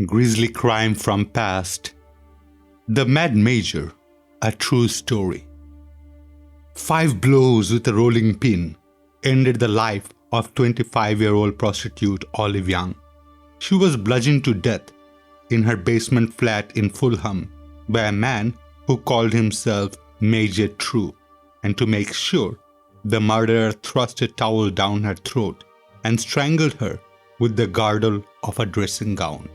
Grisly crime from past. The Mad Major, a true story. 5 blows with a rolling pin ended the life of 25-year-old prostitute Olive Young. She was bludgeoned to death in her basement flat in Fulham by a man who called himself Major True, and to make sure, the murderer thrust a towel down her throat and strangled her with the girdle of a dressing gown.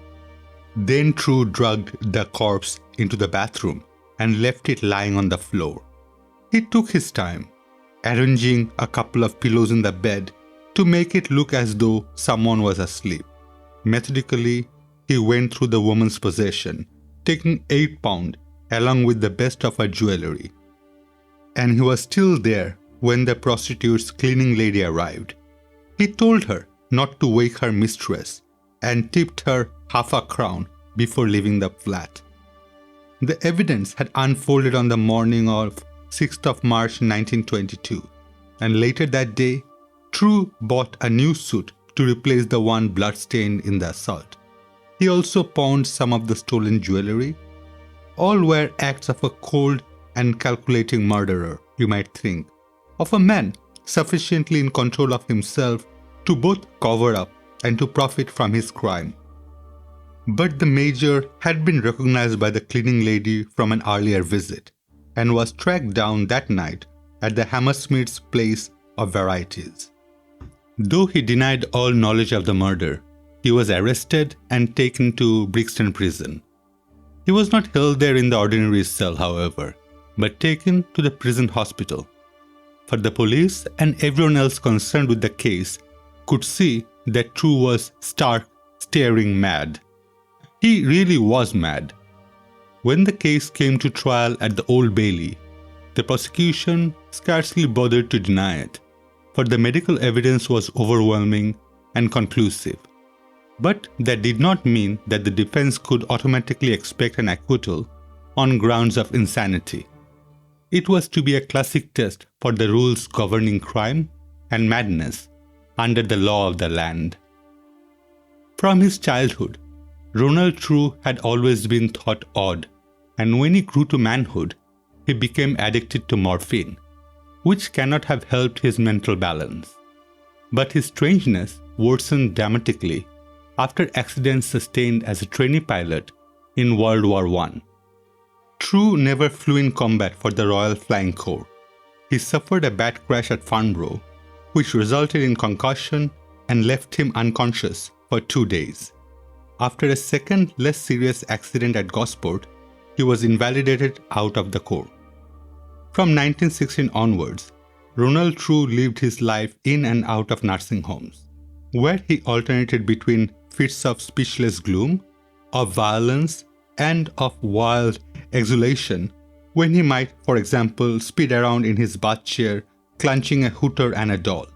Then True dragged the corpse into the bathroom and left it lying on the floor. He took his time, arranging a couple of pillows in the bed to make it look as though someone was asleep. Methodically, he went through the woman's possession, taking £8 along with the best of her jewelry. And he was still there when the prostitute's cleaning lady arrived. He told her not to wake her mistress and tipped her half a crown before leaving the flat. The evidence had unfolded on the morning of 6th of March 1922, and later that day, True bought a new suit to replace the one bloodstained in the assault. He also pawned some of the stolen jewelry. All were acts of a cold and calculating murderer, you might think, of a man sufficiently in control of himself to both cover up and to profit from his crime. But the Major had been recognized by the cleaning lady from an earlier visit and was tracked down that night at the Hammersmith's place of varieties. Though he denied all knowledge of the murder, he was arrested and taken to Brixton prison. He was not held there in the ordinary cell, however, but taken to the prison hospital. For the police and everyone else concerned with the case could see that True was stark, staring mad. He really was mad. When the case came to trial at the Old Bailey, the prosecution scarcely bothered to deny it, for the medical evidence was overwhelming and conclusive. But that did not mean that the defense could automatically expect an acquittal on grounds of insanity. It was to be a classic test for the rules governing crime and madness under the law of the land. From his childhood, Ronald True had always been thought odd, and when he grew to manhood, he became addicted to morphine, which cannot have helped his mental balance. But his strangeness worsened dramatically after accidents sustained as a trainee pilot in World War I. True never flew in combat for the Royal Flying Corps. He suffered a bad crash at Farnborough, which resulted in concussion and left him unconscious for 2 days. After a second, less serious accident at Gosport, he was invalidated out of the Corps. From 1916 onwards, Ronald True lived his life in and out of nursing homes, where he alternated between fits of speechless gloom, of violence, and of wild exultation when he might, for example, speed around in his bath chair, clutching a hooter and a doll.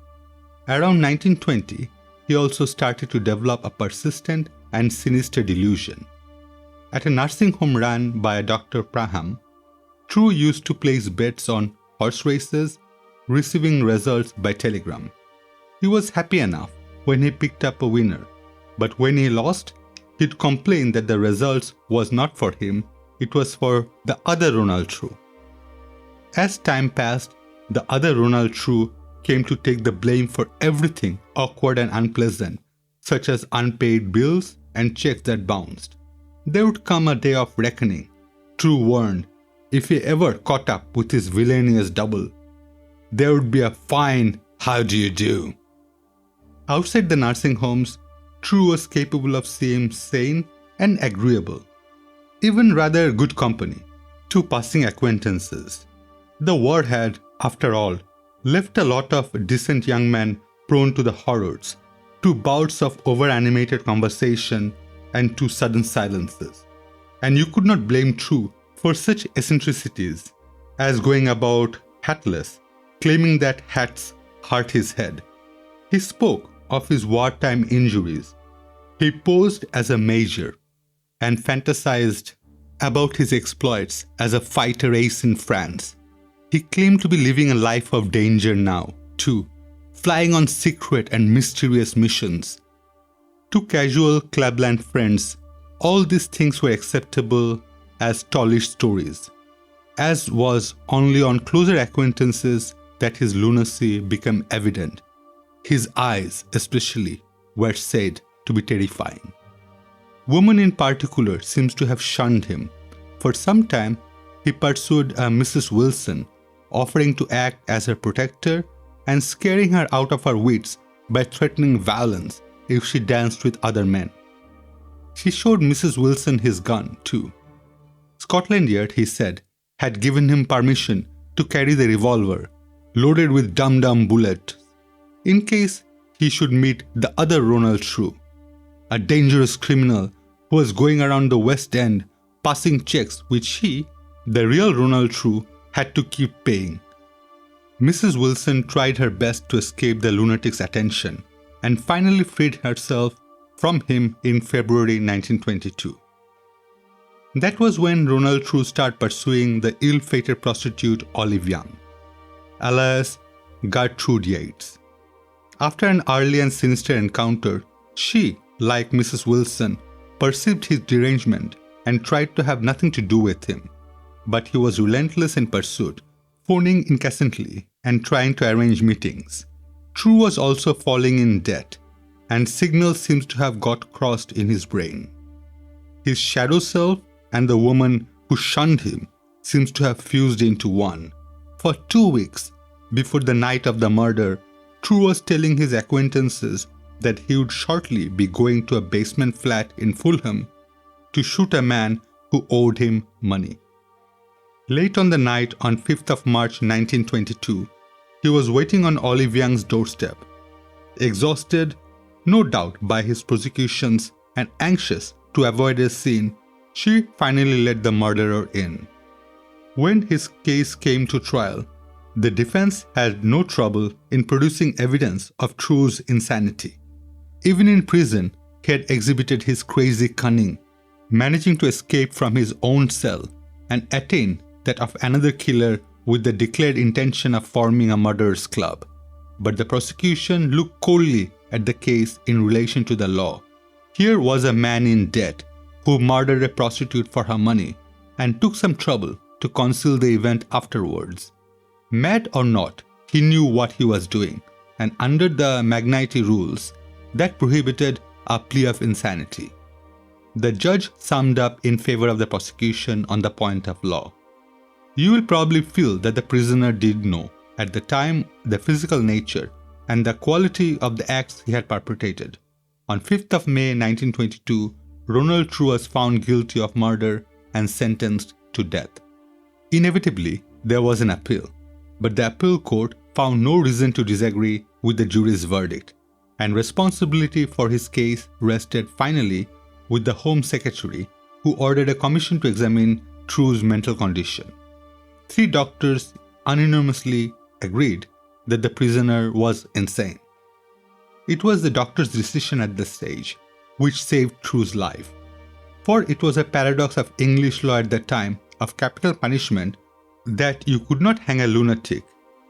Around 1920, he also started to develop a persistent and sinister delusion. At a nursing home run by a Dr. Praham, True used to place bets on horse races, receiving results by telegram. He was happy enough when he picked up a winner, but when he lost, he'd complain that the results was not for him, it was for the other Ronald True. As time passed, the other Ronald True came to take the blame for everything awkward and unpleasant, such as unpaid bills and checks that bounced. There would come a day of reckoning. True warned, if he ever caught up with his villainous double, there would be a fine "How do you do?" Outside the nursing homes, True was capable of seeming sane and agreeable, even rather good company, to passing acquaintances. The war had, after all, left a lot of decent young men prone to the horrors, to bouts of over-animated conversation and to sudden silences. And you could not blame True for such eccentricities as going about hatless, claiming that hats hurt his head. He spoke of his wartime injuries. He posed as a major and fantasized about his exploits as a fighter ace in France. He claimed to be living a life of danger now, too, flying on secret and mysterious missions. To casual clubland friends, all these things were acceptable as tallish stories, as was only on closer acquaintances that his lunacy became evident. His eyes, especially, were said to be terrifying. Women in particular seems to have shunned him. For some time, he pursued a Mrs. Wilson, offering to act as her protector and scaring her out of her wits by threatening violence if she danced with other men. He showed Mrs. Wilson his gun too. Scotland Yard, he said, had given him permission to carry the revolver, loaded with dum-dum bullets, in case he should meet the other Ronald True, a dangerous criminal who was going around the West End passing checks which he, the real Ronald True, had to keep paying. Mrs. Wilson tried her best to escape the lunatic's attention and finally freed herself from him in February 1922. That was when Ronald True started pursuing the ill-fated prostitute Olive Young, alias Gertrude Yates. After an early and sinister encounter, she, like Mrs. Wilson, perceived his derangement and tried to have nothing to do with him. But he was relentless in pursuit, phoning incessantly and trying to arrange meetings. True was also falling in debt, and signals seems to have got crossed in his brain. His shadow self and the woman who shunned him seems to have fused into one. For 2 weeks before the night of the murder, True was telling his acquaintances that he would shortly be going to a basement flat in Fulham to shoot a man who owed him money. Late on the night on 5th of March 1922, he was waiting on Olive Young's doorstep. Exhausted, no doubt by his prosecutions and anxious to avoid a scene, she finally let the murderer in. When his case came to trial, the defense had no trouble in producing evidence of True's insanity. Even in prison, he had exhibited his crazy cunning, managing to escape from his own cell and attain that of another killer with the declared intention of forming a murderers' club. But the prosecution looked coldly at the case in relation to the law. Here was a man in debt who murdered a prostitute for her money and took some trouble to conceal the event afterwards. Mad or not, he knew what he was doing, and under the Magnity rules, that prohibited a plea of insanity. The judge summed up in favor of the prosecution on the point of law. You will probably feel that the prisoner did know, at the time, the physical nature and the quality of the acts he had perpetrated. On 5th of May 1922, Ronald True was found guilty of murder and sentenced to death. Inevitably, there was an appeal, but the appeal court found no reason to disagree with the jury's verdict, and responsibility for his case rested finally with the Home Secretary, who ordered a commission to examine True's mental condition. 3 doctors unanimously agreed that the prisoner was insane. It was the doctor's decision at this stage which saved True's life. For it was a paradox of English law at the time of capital punishment that you could not hang a lunatic.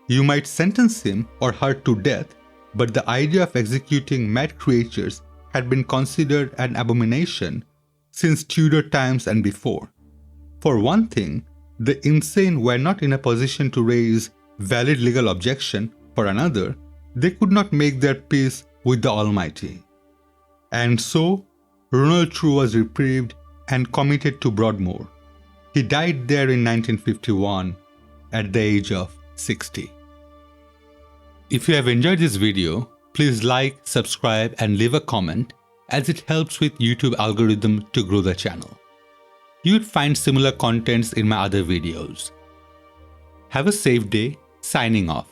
You might sentence him or her to death, but the idea of executing mad creatures had been considered an abomination since Tudor times and before. For one thing, the insane were not in a position to raise valid legal objection. For another, they could not make their peace with the Almighty. And so, Ronald True was reprieved and committed to Broadmoor. He died there in 1951 at the age of 60. If you have enjoyed this video, please like, subscribe and leave a comment, as it helps with YouTube algorithm to grow the channel. You'd find similar contents in my other videos. Have a safe day. Signing off.